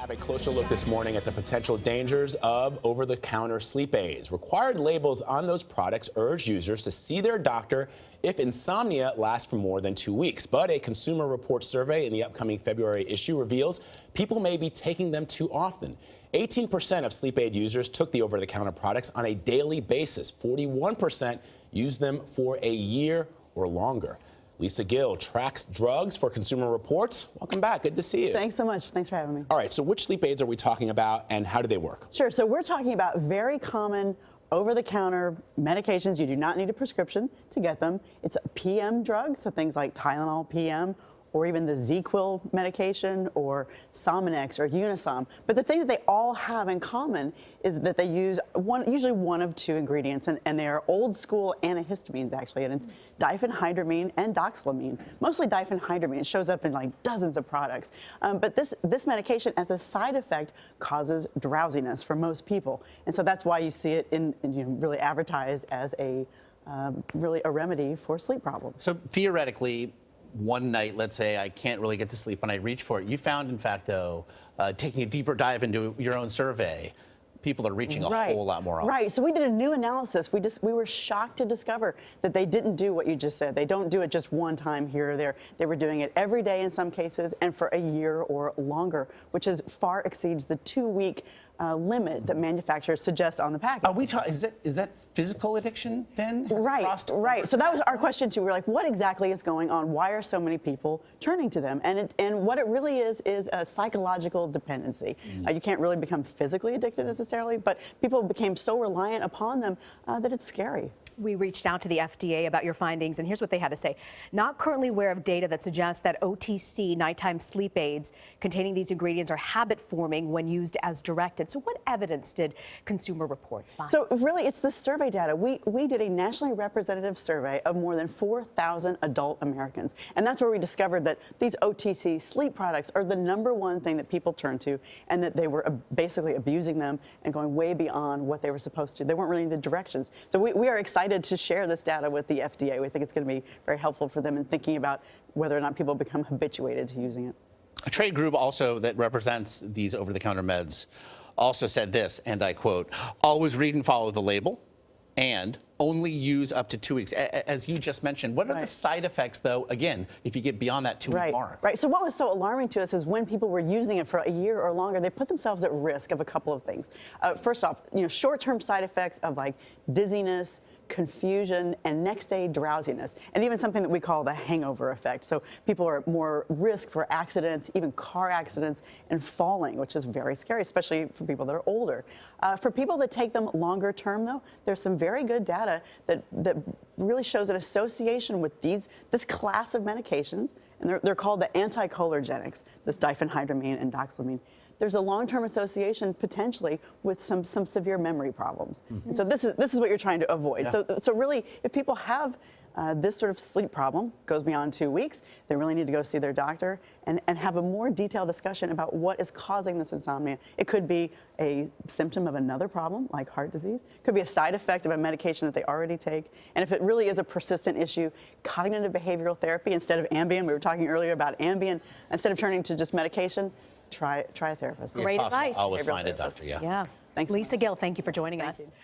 have a closer look this morning at the potential dangers of over-the-counter sleep aids. Required labels on those products urge users to see their doctor if insomnia lasts for more than 2 weeks. But a Consumer Reports survey in the upcoming February issue reveals people may be taking them too often. 18% of sleep aid users took the over-the-counter products on a daily basis. 41% used them for a year or longer. Lisa Gill tracks drugs for Consumer Reports. Welcome back. Good to see you. Thanks so much. Thanks for having me. All right, so which sleep aids are we talking about and how do they work? Sure. So we're talking about very common over-the-counter medications. You do not need a prescription to get them. It's a PM drug, so things like Tylenol PM, or even the ZQuil medication, or Sominex or Unisom. But the thing that they all have in common is that they use usually one of two ingredients, and they are old school antihistamines actually, and it's diphenhydramine and doxylamine. Mostly diphenhydramine. It shows up in like dozens of products. But this medication, as a side effect, causes drowsiness for most people, and so that's why you see it in really advertised as really a remedy for sleep problems. So theoretically, one night, let's say I can't really get to sleep when I reach for it. You found, in fact, though, taking a deeper dive into your own survey, people are reaching a whole lot more often. Right. So we did a new analysis. We were shocked to discover that they didn't do what you just said. They don't do it just one time here or there. They were doing it every day in some cases and for a year or longer, which far exceeds the 2-week limit that manufacturers suggest on the package. Are we talking? Is that physical addiction then? Right. So that was our question too. We're like, what exactly is going on? Why are so many people turning to them? And what it really is a psychological dependency. You can't really become physically addicted necessarily, but people became so reliant upon them that it's scary. We reached out to the FDA about your findings, and here's what they had to say. Not currently aware of data that suggests that OTC nighttime sleep aids containing these ingredients are habit-forming when used as directed. So what evidence did Consumer Reports find? So really, it's the survey data. We did a nationally representative survey of more than 4,000 adult Americans, and that's where we discovered that these OTC sleep products are the #1 thing that people turn to, and that they were basically abusing them and going way beyond what they were supposed to. They weren't really in the directions. So we are excited to share this data with the FDA. We think it's going to be very helpful for them in thinking about whether or not people become habituated to using it. A trade group also that represents these over-the-counter meds also said this, and I quote, "Always read and follow the label, and only use up to 2 weeks." As you just mentioned, what are the side effects, though, again, if you get beyond that 2-week mark? Right. So what was so alarming to us is when people were using it for a year or longer, they put themselves at risk of a couple of things. First off, short-term side effects of like dizziness, confusion, and next-day drowsiness, and even something that we call the hangover effect. So people are at more risk for accidents, even car accidents, and falling, which is very scary, especially for people that are older. For people that take them longer term, though, there's some very good data that really shows an association with this class of medications, and they're called the anticholinergics, this diphenhydramine and doxylamine. There's a long-term association potentially with some severe memory problems. And so this is what you're trying to avoid. So really, if people have this sort of sleep problem, goes beyond 2 weeks, they really need to go see their doctor and have a more detailed discussion about what is causing this insomnia. It could be a symptom of another problem, like heart disease. It could be a side effect of a medication that they already take. And if it really is a persistent issue, cognitive behavioral therapy instead of Ambien. We were talking earlier about Ambien. Instead of turning to just medication, try a therapist. Great advice. Always find a doctor, Yeah. Thanks. Lisa Gill, thank you for joining us. Thank you.